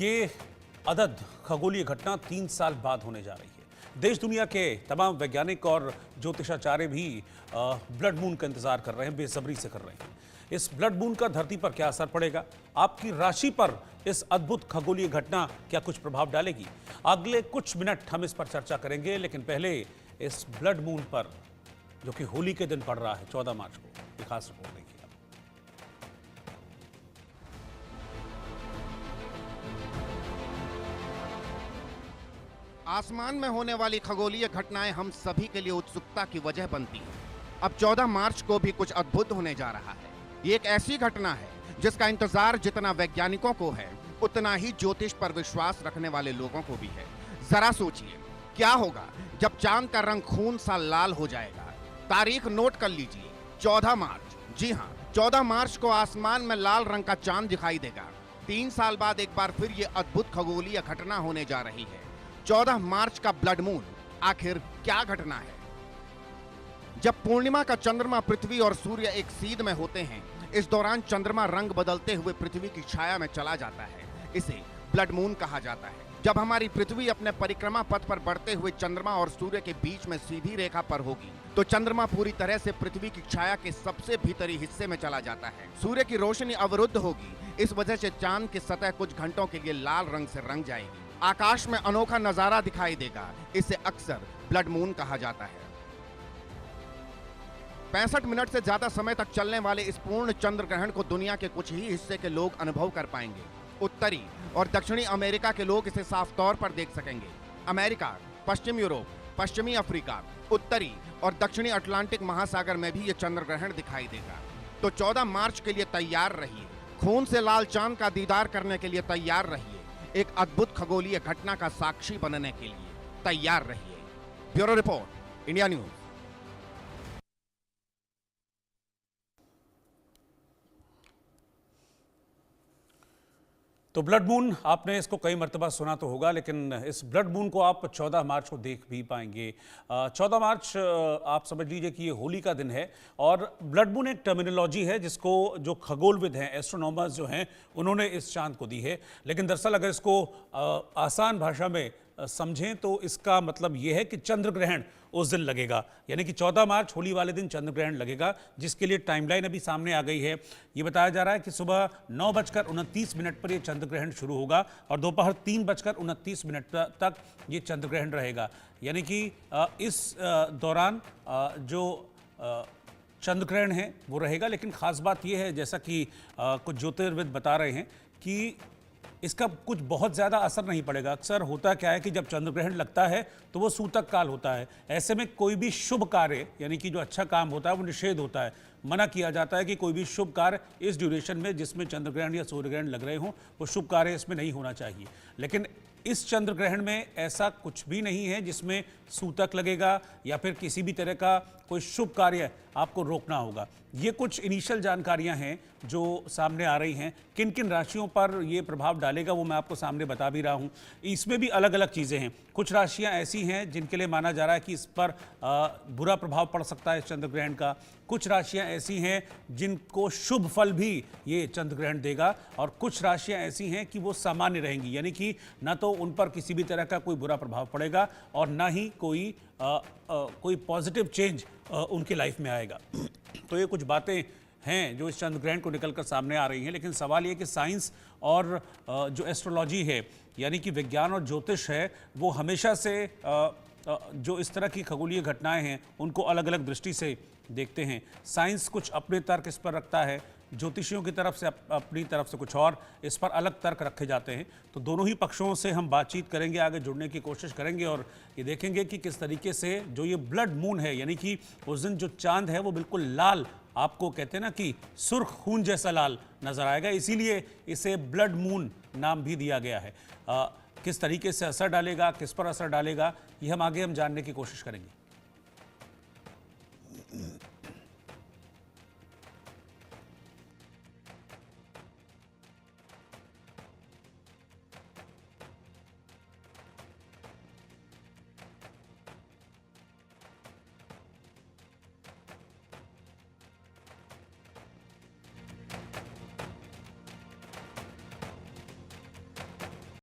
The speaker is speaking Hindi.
ये अदद खगोलीय घटना 3 साल बाद होने जा रही है। देश दुनिया के तमाम वैज्ञानिक और ज्योतिषाचार्य भी ब्लड मून का इंतजार कर रहे हैं, बेसब्री से कर रहे हैं। इस ब्लड मून का धरती पर क्या असर पड़ेगा? आपकी राशि पर इस अद्भुत खगोलीय घटना क्या कुछ प्रभाव डालेगी? अगले कुछ मिनट हम इस पर चर्चा करेंगे, लेकिन पहले इस ब्लड मून पर जो कि होली के दिन पड़ रहा है 14 मार्च को, एक खास रिपोर्ट देखिए। आसमान में होने वाली खगोलीय घटनाएं हम सभी के लिए उत्सुकता की वजह बनती हैं। अब 14 मार्च को भी कुछ अद्भुत होने जा रहा है। ये एक ऐसी घटना है जिसका इंतजार जितना वैज्ञानिकों को है, उतना ही ज्योतिष पर विश्वास रखने वाले लोगों को भी है। जरा सोचिए, क्या होगा जब चांद का रंग खून सा लाल हो जाएगा। तारीख नोट कर लीजिए, 14 मार्च। जी हाँ, 14 मार्च को आसमान में लाल रंग का चांद दिखाई देगा। 3 साल बाद एक बार फिर ये अद्भुत खगोलीय घटना होने जा रही है। 14 मार्च का ब्लड मून आखिर क्या घटना है? जब पूर्णिमा का चंद्रमा पृथ्वी और सूर्य एक सीध में होते हैं, इस दौरान चंद्रमा रंग बदलते हुए पृथ्वी की छाया में चला जाता है। इसे ब्लड मून कहा जाता है। जब हमारी पृथ्वी अपने परिक्रमा पथ पर बढ़ते हुए चंद्रमा और सूर्य के बीच में सीधी रेखा पर होगी, तो चंद्रमा पूरी तरह से पृथ्वी की छाया के सबसे भीतरी हिस्से में चला जाता है। सूर्य की रोशनी अवरुद्ध होगी। इस वजह से चांद की सतह कुछ घंटों के लिए लाल रंग से रंग जाएगी। आकाश में अनोखा नजारा दिखाई देगा। इसे अक्सर ब्लड मून कहा जाता है। 65 मिनट से ज्यादा समय तक चलने वाले इस पूर्ण चंद्र ग्रहण को दुनिया के कुछ ही हिस्से के लोग अनुभव कर पाएंगे। उत्तरी और दक्षिणी अमेरिका के लोग इसे साफ तौर पर देख सकेंगे। अमेरिका, पश्चिम यूरोप, पश्चिमी अफ्रीका, उत्तरी और दक्षिणी अटलांटिक महासागर में भी यह चंद्र ग्रहण दिखाई देगा। तो 14 मार्च के लिए तैयार रहिए। खून से लाल चांद का दीदार करने के लिए तैयार रहिए। एक अद्भुत खगोलीय घटना का साक्षी बनने के लिए तैयार रहिए। Bureau report, India news. तो ब्लड मून, आपने इसको कई मर्तबा सुना तो होगा, लेकिन इस ब्लड मून को आप 14 मार्च को देख भी पाएंगे। 14 मार्च आप समझ लीजिए कि ये होली का दिन है। और ब्लड मून एक टर्मिनोलॉजी है जिसको जो खगोलविद हैं, एस्ट्रोनॉमर्स जो हैं, उन्होंने इस चांद को दी है। लेकिन दरअसल अगर इसको आसान भाषा में समझें तो इसका मतलब यह है कि चंद्र ग्रहण उस दिन लगेगा, यानी कि 14 मार्च होली वाले दिन चंद्र ग्रहण लगेगा, जिसके लिए टाइमलाइन अभी सामने आ गई है। ये बताया जा रहा है कि सुबह 9:29 पर यह चंद्र ग्रहण शुरू होगा और दोपहर 3:29 तक ये चंद्र ग्रहण रहेगा। यानी कि इस दौरान जो चंद्र ग्रहण है वो रहेगा। लेकिन खास बात यह है, जैसा कि कुछ ज्योतिर्विद बता रहे हैं, कि इसका कुछ बहुत ज़्यादा असर नहीं पड़ेगा। अक्सर होता क्या है कि जब चंद्र ग्रहण लगता है तो वो सूतक काल होता है। ऐसे में कोई भी शुभ कार्य, यानी कि जो अच्छा काम होता है, वो निषेध होता है। मना किया जाता है कि कोई भी शुभ कार्य इस ड्यूरेशन में, जिसमें चंद्र ग्रहण या सूर्य ग्रहण लग रहे हों, वो शुभ कार्य इसमें नहीं होना चाहिए। लेकिन इस चंद्र ग्रहण में ऐसा कुछ भी नहीं है जिसमें सूतक लगेगा या फिर किसी भी तरह का कोई शुभ कार्य आपको रोकना होगा। ये कुछ इनिशियल जानकारियां हैं जो सामने आ रही हैं। किन किन राशियों पर ये प्रभाव डालेगा वो मैं आपको सामने बता भी रहा हूँ। इसमें भी अलग अलग चीज़ें हैं। कुछ राशियां ऐसी हैं जिनके लिए माना जा रहा है कि इस पर बुरा प्रभाव पड़ सकता है इस चंद्र ग्रहण का। कुछ राशियां ऐसी हैं जिनको शुभ फल भी ये चंद्र ग्रहण देगा, और कुछ राशियां ऐसी हैं कि वो सामान्य रहेंगी, यानी कि ना तो उन पर किसी भी तरह का कोई बुरा प्रभाव पड़ेगा और ना ही कोई पॉजिटिव चेंज उनकी लाइफ में आएगा। तो ये कुछ बातें हैं जो इस चंद्र ग्रहण को निकलकर सामने आ रही हैं। लेकिन सवाल ये कि साइंस और जो एस्ट्रोलॉजी है, यानी कि विज्ञान और ज्योतिष है, वो हमेशा से जो इस तरह की खगोलीय घटनाएं हैं उनको अलग अलग दृष्टि से देखते हैं। साइंस कुछ अपने तर्क इस पर रखता है, ज्योतिषियों की तरफ से अपनी तरफ से कुछ और इस पर अलग तर्क रखे जाते हैं। तो दोनों ही पक्षों से हम बातचीत करेंगे, आगे जुड़ने की कोशिश करेंगे और ये देखेंगे कि किस तरीके से जो ये ब्लड मून है, यानी कि उस दिन जो चांद है वो बिल्कुल लाल, आपको कहते हैं ना कि सुर्ख खून जैसा लाल नजर आएगा, इसीलिए इसे ब्लड मून नाम भी दिया गया है। किस तरीके से असर डालेगा, किस पर असर डालेगा, ये हम आगे जानने की कोशिश करेंगे।